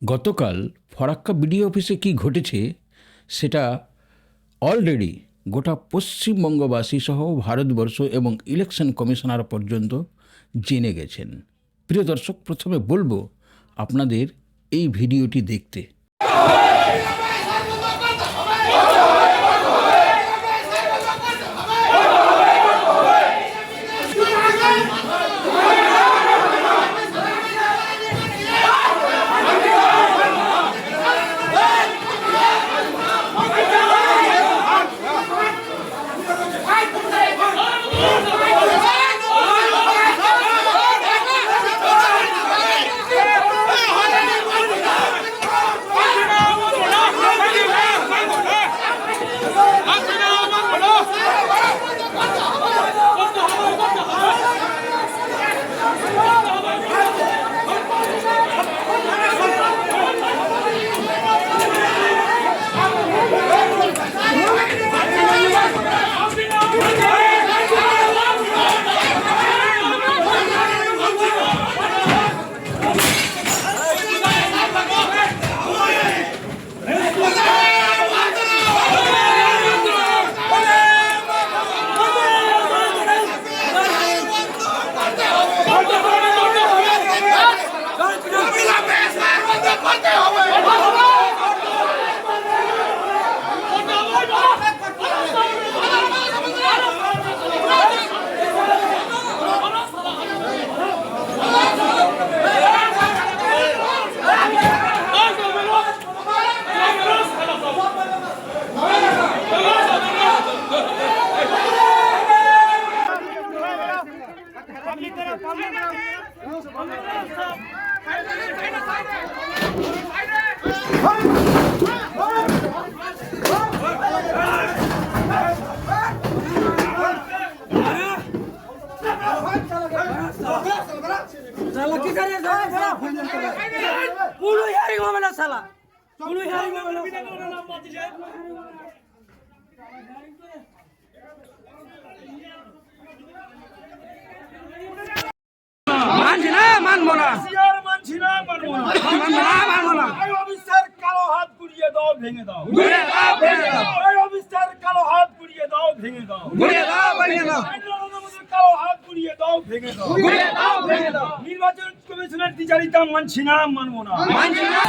গতকাল ফরাক্কা বিডিও অফিসে কি ঘটেছে সেটা অলরেডি গোটা পশ্চিমবঙ্গবাসী সহ ভারতবর্ষ এবং ইলেকশন কমিশনার পর্যন্ত জেনে গেছেন। প্রিয় দর্শক, প্রথমে বলবো আপনাদের এই ভিডিওটি দেখতে। মানছি না, মানবো না। মানছি না, মানবো না। মানবো না, মানবো না। এই অফিসার কালো হাত গুড়িয়ে দাও, ভেঙে দাও। ঘুরে দাও, ভেঙে দাও। এই অফিসার কালো হাত গুড়িয়ে দাও, ভেঙে দাও। ঘুরে দাও, ভেঙে দাও। আমাদের কালো হাত গুড়িয়ে দাও, ভেঙে দাও। ঘুরে দাও, ভেঙে দাও। নির্বাচন কমিশনের দ্বিচারিতা মানছি না, মানবো না। মানছি না।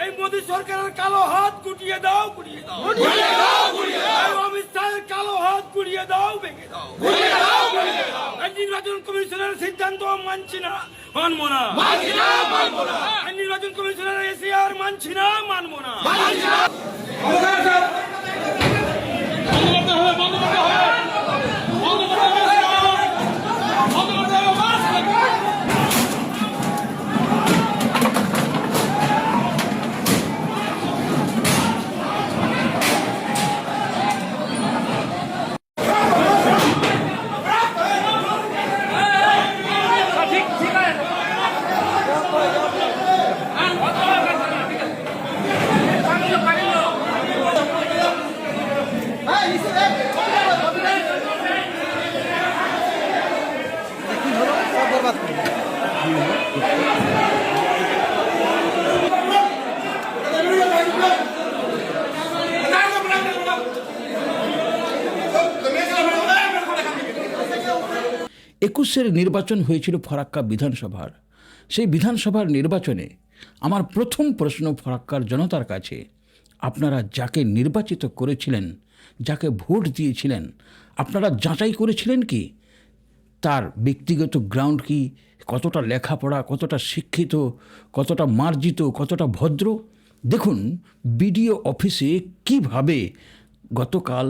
এই মোদী সরকারের কালো হাত গুটিয়ে দাও, গুটিয়ে দাও। এই অমিত শাহের কালো হাত গুটিয়ে দাও, ভেঙে দাও। এই নির্বাচন কমিশনের সিদ্ধান্ত মানছি না, মানবো না। এই নির্বাচন কমিশনের এসিআর মানছি না, মানবো না। একুশের নির্বাচন হয়েছিল ফরাক্কা বিধানসভার। সেই বিধানসভার নির্বাচনে আমার প্রথম প্রশ্ন ফরাক্কার জনতার কাছে, আপনারা যাকে নির্বাচিত করেছিলেন, যাকে ভোট দিয়েছিলেন, আপনারা যাচাই করেছিলেন কি তার ব্যক্তিগত গ্রাউন্ড কি, কতটা লেখাপড়া, কতটা শিক্ষিত, কতটা মার্জিত, কতটা ভদ্র। দেখুন বিডিও অফিসে কিভাবে গতকাল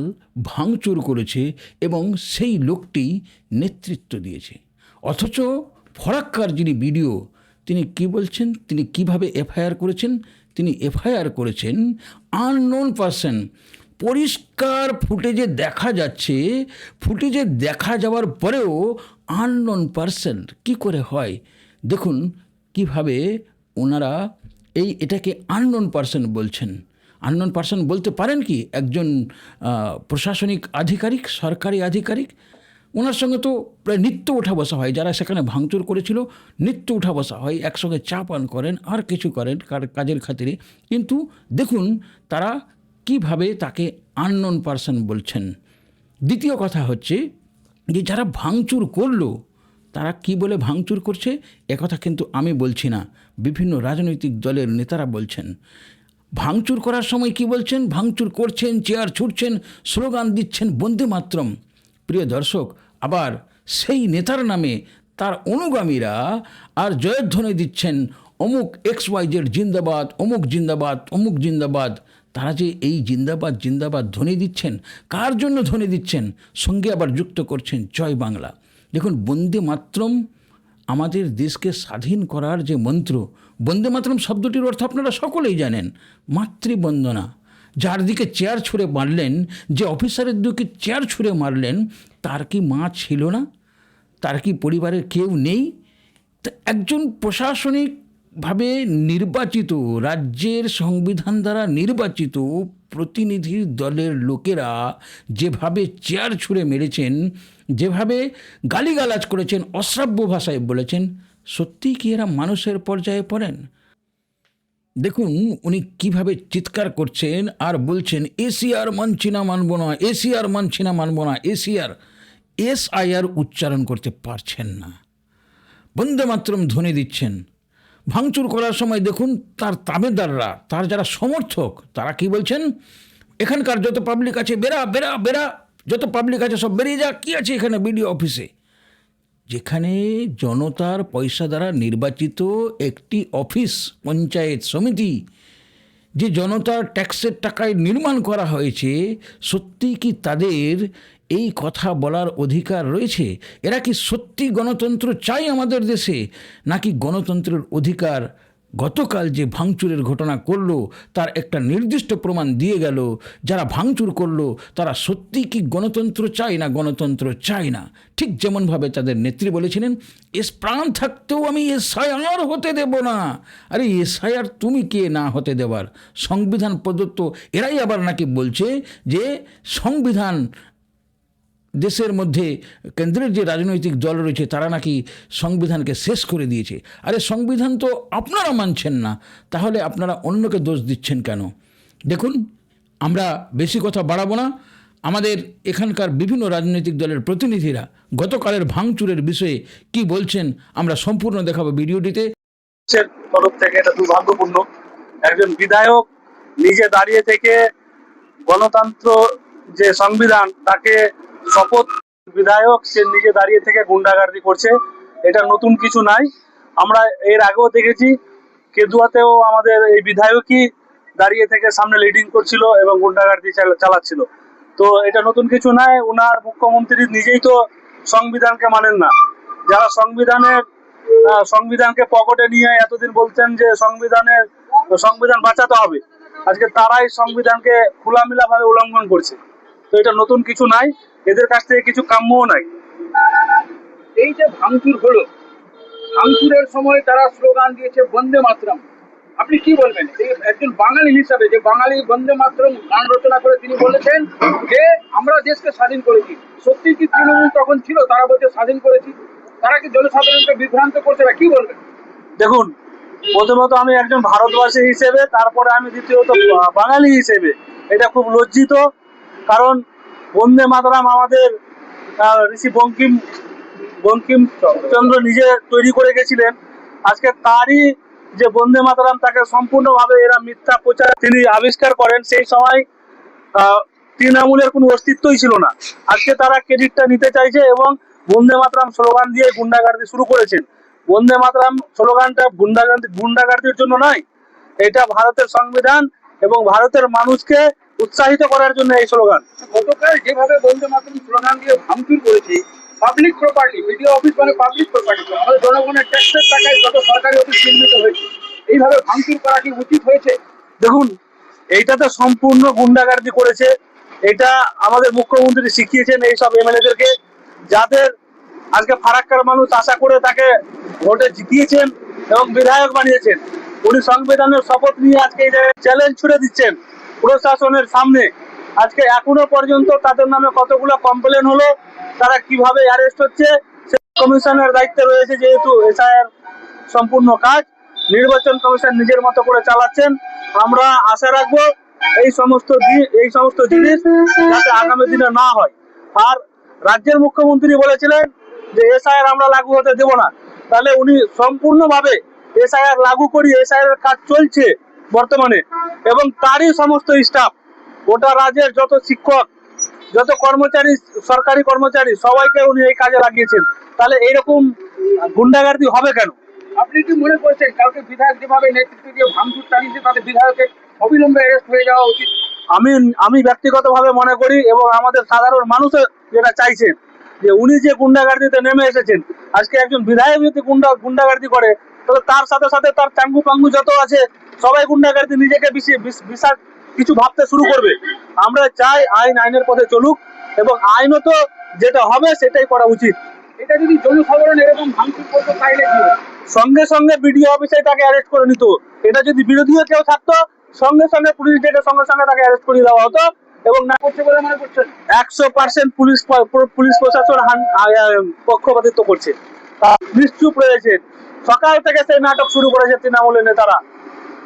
ভাঙচুর করেছে এবং সেই লোকটি নেতৃত্ব দিয়েছে। অথচ ফরাক্কার যিনি বিডিও তিনি কি বলছেন, তিনি কিভাবে এফআইআর করেছেন? তিনি এফআইআর করেছেন আননোন পারসন। পরিষ্কার ফুটেজে দেখা যাচ্ছে, ফুটেজে দেখা যাওয়ার পরেও আননোন পারসন কী করে হয়। দেখুন কিভাবে ওনারা এটাকে আননোন পারসন বলছেন। আননোন পারসন বলতে পারেন কি একজন প্রশাসনিক আধিকারিক, সরকারি আধিকারিক? ওনার সঙ্গে তো প্রায় নিত্য উঠা বসা হয়, যারা সেখানে ভাঙচুর করেছিল নিত্য উঠা বসা হয়, একসঙ্গে চা পান করেন, আর কিছু করেন কাজের খাতিরে। কিন্তু দেখুন তারা কিভাবে তাকে আননোন পারসন বলছেন। দ্বিতীয় কথা হচ্ছে যে যারা ভাঙচুর করলো তারা কি বলে ভাঙচুর করছে, একথা কিন্তু আমি বলছি না, বিভিন্ন রাজনৈতিক দলের নেতারা বলছেন। ভাঙচুর করার সময় কি বলছেন? ভাঙচুর করছেন, চেয়ার ছুটছেন, স্লোগান দিচ্ছেন বন্দে মাতরম। প্রিয় দর্শক, আবার সেই নেতার নামে তার অনুগামীরা আর জয়ধ্বনি দিচ্ছেন অমুক XYZ জিন্দাবাদ, অমুক জিন্দাবাদ, অমুক জিন্দাবাদ। তারা যে এই জিন্দাবাদ জিন্দাবাদ ধ্বনি দিচ্ছেন, কার জন্য ধ্বনি দিচ্ছেন? সঙ্গে আবার যুক্ত করছেন জয় বাংলা। দেখুন বন্দে মাতরম আমাদের দেশকে স্বাধীন করার যে মন্ত্র, বন্দে মাতরম শব্দটির অর্থ আপনারা সকলেই জানেন, মাতৃবন্দনা। যার দিকে চেয়ার ছুঁড়ে মারলেন, যে অফিসারের দিকে চেয়ার ছুঁড়ে মারলেন, তার কি মা ছিল না? তার কি পরিবারের কেউ নেই? তা একজন প্রশাসনিকভাবে নির্বাচিত, রাজ্যের সংবিধান দ্বারা নির্বাচিত প্রতিনিধি দলের লোকেরা যেভাবে চেয়ার ছুঁড়ে মেরেছেন, যেভাবে গালিগালাজ করেছেন, অশ্রাব্য ভাষায় বলেছেন, সত্যিই কি এরা মানুষের পর্যায়ে পড়েন? দেখুন উনি কিভাবে চিৎকার করছেন আর বলছেন এসিআর মানছি না, মানব না, এসিআর মানছি না, মানব না, এসিআর, SIR উচ্চারণ করতে পারছেন না, বন্দে মাতরম ধ্বনি দিচ্ছেন। ভাঙচুর করার সময় দেখুন তার তাবেদাররা, তার যারা সমর্থক, তারা কি বলছেন? এখানকার যত পাবলিক আছে বেরা বেরা বেরা, যত পাবলিক আছে সব বেরিয়ে যা, কী আছে এখানে বিডিও অফিসে? যেখানে জনতার পয়সা দ্বারা নির্বাচিত একটি অফিস, পঞ্চায়েত সমিতি, যে জনতার ট্যাক্সের টাকায় নির্মাণ করা হয়েছে, সত্যি কি তাদের এই কথা বলার অধিকার রয়েছে? এরা কি সত্যি গণতন্ত্র চাই আমাদের দেশে, নাকি গণতন্ত্রের অধিকার গতকাল যে ভাঙচুরের ঘটনা করলো তার একটা নির্দিষ্ট প্রমাণ দিয়ে গেল? যারা ভাঙচুর করলো তারা সত্যি কি গণতন্ত্র চায় না গণতন্ত্র চায় না? ঠিক যেমনভাবে তাদের নেত্রী বলেছিলেন, প্রাণ থাকতেও আমি SIR হতে দেব না। আরে SIR তুমি কে না হতে দেবার? সংবিধান প্রদত্ত। এরাই আবার নাকি বলছে যে সংবিধান দেশের মধ্যে কেন্দ্রের যে রাজনৈতিক দল রয়েছে তারা নাকি সংবিধানকে শেষ করে দিয়েছে। আরে সংবিধান তো আপনারা মানছেন না, তাহলে আপনারা অন্যকে দোষ দিচ্ছেন কেন? দেখুন আমরা বেশি কথা বাড়াবো না, আমাদের এখানকার বিভিন্ন রাজনৈতিক দলের প্রতিনিধিরা গতকালের ভাঙচুরের বিষয়ে কি বলছেন আমরা সম্পূর্ণ দেখাবো ভিডিওটিতে। তরফ থেকে এটা দুর্ভাগ্যপূর্ণ, একজন বিধায়ক নিজে দাঁড়িয়ে থেকে গণতন্ত্র যে সংবিধান তাকে শপথ, বিধায়ক সে নিজে দাঁড়িয়ে থেকে গুন্ডাগার্দি করছে। এটা নতুন কিছু নাই, আমরা এর আগেও দেখেছি। কেদুয়াতেও আমাদের এই বিধায়কই দাঁড়িয়ে থেকে সামনে লিডিং করছিল এবং গুন্ডাগার্দি চালাচ্ছিল। তো এটা নতুন কিছু নাই। ওনার মুখ্যমন্ত্রী নিজেই তো সংবিধানকে মানেন না। যারা সংবিধানকে পকেটে নিয়ে এতদিন বলতেন যে সংবিধান বাঁচাতে হবে, আজকে তারাই সংবিধানকে খোলামেলা ভাবে উল্লঙ্ঘন করছে। তো এটা নতুন কিছু নাই, এদের কাছ থেকে কিছু কাম্যও নাই। এই যে ভাঙচুর হলো, ভাঙচুরের সময় তারা স্লোগান দিয়েছে বন্দে মাতরম। আপনি কি বলবেন এই একজন বাঙালি হিসাবে, যে বাঙালি বন্দে মাতরম গান রচনা করে তিনি বলেছেন যে আমরা দেশকে স্বাধীন করেছি? সত্যি কি তৃণমূল তখন ছিল? তারা বলছে স্বাধীন করেছি, তারা কি জনসাধারণকে বিভ্রান্ত করছে না? কি বলবেন? দেখুন, প্রথমত আমি একজন ভারতবাসী হিসেবে, তারপরে আমি দ্বিতীয়ত বাঙালি হিসেবে এটা খুব লজ্জিত। কারণ বন্দে মাতরম আমাদের ঋষি বঙ্কিমচন্দ্র নিজে তৈরি করে গেছিলেন। আজকে তারই যে বন্দে মাতরম তাকে সম্পূর্ণভাবে এরা মিথ্যা প্রচার তিনি আবিষ্কার করেন, সেই সময় তৃণমূলের কোনো অস্তিত্বই ছিল না। আজকে তারা ক্রেডিটটা নিতে চাইছে এবং বন্দে মাতরম স্লোগান দিয়ে গুন্ডাগার্দি শুরু করেছেন। বন্দে মাতরম স্লোগানটা গুন্ডাগার্দির জন্য নয়, এটা ভারতের সংবিধান এবং ভারতের মানুষকে উৎসাহিত করার জন্য এই স্লোগান। গতকাল যেভাবে বন্দে মাতরম স্লোগান দিয়ে ভাঙচুর করেছে পাবলিক প্রপার্টি, বিডিও অফিস মানে পাবলিক প্রপার্টি, আমাদের জনগণের ট্যাক্সের টাকায় যত সরকারি অফিস নির্মিত হয়েছে, এইভাবে ভাঙচুর করা কি উচিত হয়েছে? দেখুন, এইটাতে সম্পূর্ণ গুন্ডাগার্দি করেছে। এটা আমাদের মুখ্যমন্ত্রী শিখিয়েছেন এইসব এমএলএদেরকে, যাদের আজকে ফারাক্কার মানুষ আশা করে তাকে ভোটে জিতিয়েছেন এবং বিধায়ক বানিয়েছেন। উনি সংবিধানের শপথ নিয়ে আজকে এই জায়গায় চ্যালেঞ্জ ছুড়ে দিচ্ছেন প্রশাসনের সামনে। আজকে এখনো পর্যন্ত তাদের নামে কতগুলো কমপ্লেন হলো, তারা কিভাবে অ্যারেস্ট হচ্ছে, সে কমিশনের দায়িত্বে রয়েছে। যেহেতু এসআইআর সম্পূর্ণ কাজ নির্বাচন কমিশন নিজের মতো করে চালাচ্ছেন, আমরা আশা রাখবো এই সমস্ত জিনিস যাতে আগামী দিনে না হয়। আর রাজ্যের মুখ্যমন্ত্রী বলেছিলেন যে এসআইআর আমরা লাগু হতে দেব না, তাহলে উনি সম্পূর্ণভাবে এসআইআর লাগু করি, এসআইআর এর কাজ চলছে বর্তমানে, এবং তারই সমস্ত স্টাফ, গোটা রাজ্যের যত শিক্ষক, যত কর্মচারী, সরকারি কর্মচারী, সবাইকে উনি এই কাজে লাগিয়েছেন। তাহলে এইরকম গুন্ডাগার্দি হবে কেন? আপনি কি মনে করছেন কালকে বিধায়ক যেভাবে নেতৃত্ব দিয়ে ভাঙচুর চালিয়েছে তাদের বিধায়কের অবিলম্বে অ্যারেস্ট হয়ে যাওয়া উচিত? আমি ব্যক্তিগতভাবে মনে করি, এবং আমাদের সাধারণ মানুষও যেটা চাইছেন, যে উনি যে গুন্ডাগার্দিতে নেমে এসেছেন, আজকে একজন বিধায়ক যদি গুন্ডাগার্দি করে, তাহলে তার সাথে সাথে তার চাঙ্গু পাঙ্গু যত আছে সবাই গুন্ডাগার্দি নিজেকে বিশাল কিছু ভাবতে শুরু করবে। আমরা চাই আইনের পথে চলুক, এবং আইনত যেটা হবে সেটাই করা উচিত। এটা যদি জনসাধারণ এরকম ভাঙচুর করতো তাইলে কি হতো? সঙ্গে সঙ্গে বিডিও অফিসে তাকে অ্যারেস্ট করে নিত। এটা যদি বিরোধীও কেউ থাকতো, সঙ্গে সঙ্গে পুলিশ ডেকে সঙ্গে সঙ্গে তাকে অ্যারেস্ট করে দেওয়া হতো। এবং না করছে বলে মনে করছেন? 100% পুলিশ প্রশাসন পক্ষপাতিত্ব করছে, নিশ্চুপ রয়েছে। সকাল থেকে সেই নাটক শুরু করেছে তৃণমূলের নেতারা।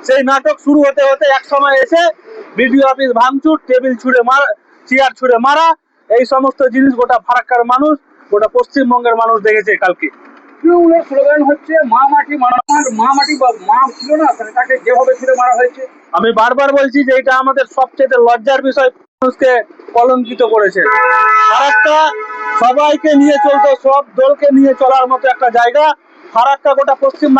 সেই নাটক শুরু হতে হতে এক সময় এসে বিডিও অফিস ভাঙচুর, টেবিল ছুঁড়ে মারা, চেয়ার ছুঁড়ে মারা, এই সমস্ত জিনিস গোটা ফারাক্কার মানুষ, গোটা পশ্চিমবঙ্গের মানুষ দেখেছে কালকে। তৃণমূলের স্লোগান হচ্ছে মা মাটি মারামার, মা মাটি বা মা ছিল না, তাকে যেভাবে ছুড়ে মারা হয়েছে। আমি বারবার বলছি যে এটা আমাদের সবচেয়ে লজ্জার বিষয়, মানুষকে কলঙ্কিত করেছে। ফারাক্কা সবাইকে নিয়ে চলতো, সব দলকে নিয়ে চলার মতো একটা জায়গা। ফারাক্কা গোটা পশ্চিম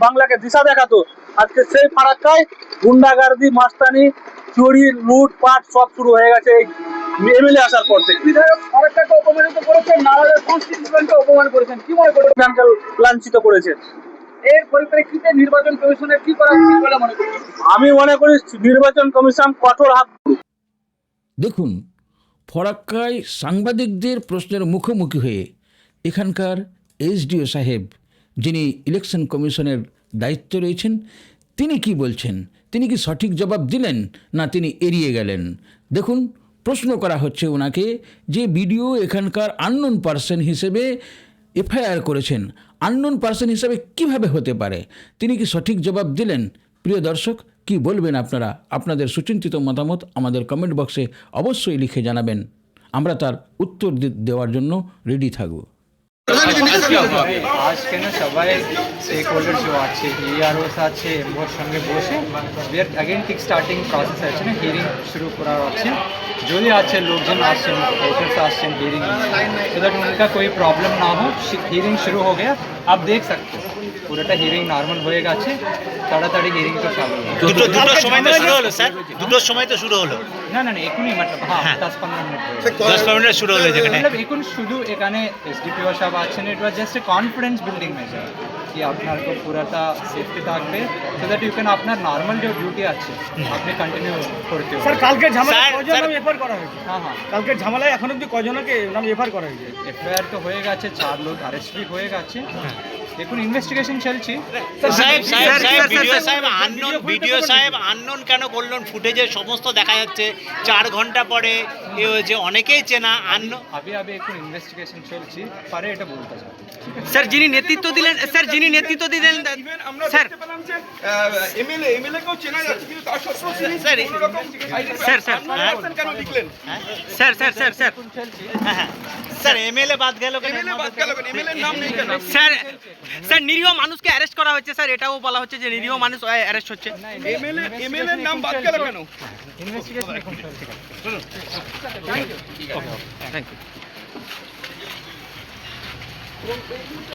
বাংলাকে দিশা দেখাতো। আজকে সেই ফারাক্কায় গুন্ডাগার্দি, মাস্তানি, চুরি, লুটপাট সব শুরু হয়ে গেছে এই এমএলএ আসার পর থেকে। বিধায়ক ফারাক্কাকে অপমানিত করেছেন, নারায়ণের কনস্টিটিউশনকে অপমান করেছেন, কি মনে করেন? লাঞ্ছিত করেছেন। এর পরিপ্রেক্ষিতে নির্বাচন কমিশনের কি করা উচিত বলে মনে করছেন? আমি মনে করি নির্বাচন কমিশন কঠোর হাত। দেখুন, ফরাক্কায় সাংবাদিকদের প্রশ্নের মুখোমুখি হয়ে এখানকার এসডিও সাহেব, যিনি ইলেকশন কমিশনের দায়িত্বে রয়েছেন, তিনি কি বলছেন? তিনি কি সঠিক জবাব দিলেন, না তিনি এড়িয়ে গেলেন? দেখুন, প্রশ্ন করা হচ্ছে ওনাকে যে বিডিও এখানকার আননোন পার্সন হিসেবে এফআইআর করেছেন, আননোন পার্সন হিসেবে কিভাবে হতে পারে? তিনি কি সঠিক জবাব দিলেন? প্রিয় দর্শক, কি বলবেন আপনারা? আপনাদের সুচিন্তিত মতামত আমাদের কমেন্ট বক্সে অবশ্যই লিখে জানাবেন। আমরা তার উত্তর দেওয়ার জন্য রেডি থাকব। আজকে না সবাই স্টেক হোল্ডার যে আছে, ইআরওস আছে, এমওর সঙ্গে বসে we are again kick starting process আছে না, হিয়ারিং শুরু করার আছে। যদি আছে লোকজন আসছেন, ভোটার্स আসছেন हियरिंग सो दैट उनका कोई प्रॉब्लम ना हो। हियरिंग शुरू हो गया, आप देख सकते हो পুরোটা হিয়ারিং নর্মাল হয়ে গেছে, তাড়াতাড়ি হিয়ারিং তো চালু হবে। দুটোর সময় তো শুরু হলো স্যার, দুটোর সময় তো শুরু হলো। না না না, এখনই मतलब হ্যাঁ 10-15 মিনিট হয়ে গেছে। 10-15 মিনিট শুরু হলো যেখানে मतलब এখন শুধু এখানে এসডিপিও সাহেব আছেন, it was just a confidence building measure কি আপনার তো পুরাটা সেফটি থাকবে, সো দ্যাট ইউ ক্যান আপনার নর্মাল যে ডিউটি আছে আপনি কন্টিনিউ করতে হবে। স্যার কালকের ঝামেলায় স্যার, কজন স্যার। নাম এফআইআর করা হয়েছে? হ্যাঁ হ্যাঁ, কালকের ঝামেলায় এখন অব্দি কজনকে নাম এফআইআর করা হয়েছে? এফআইআর তো হয়ে গেছে, 4 লোক অ্যারেস্ট भी হয়ে গেছে। দেখুন ইনভেস্টিগেশন চলছে। ভিডিও সাহেব আননোন কেন বললেন? ফুটেজে সমস্ত দেখা যাচ্ছে 4 ঘন্টা পরে এ হয়েছে, অনেকেই চেনা আননোন। আবি এখন ইনভেস্টিগেশন চলছে, পরে এটা বলতে চাই। স্যার যিনি নেতৃত্ব দিলেন স্যার এমএলএ কেও চেনা যাচ্ছে, কিন্তু তার সত্ত্বেও তিনি স্যার, কোনোরকম স্যার স্যার কেন লিখলেন? Sir sir sir sir sir MLA বাদ গেল কেন? এমএলএ বাদ গেল কেন? এমএলএ নাম নেই কেন? স্যার স্যার নিরীহ মানুষকে অ্যারেস্ট করা হচ্ছে স্যার, এটাও বলা হচ্ছে যে নিরীহ মানুষ অ্যারেস্ট হচ্ছে। এমএলএ নাম বাদ গেল কেন? ইনভেস্টিগেশন এখন চলছে। Thank you.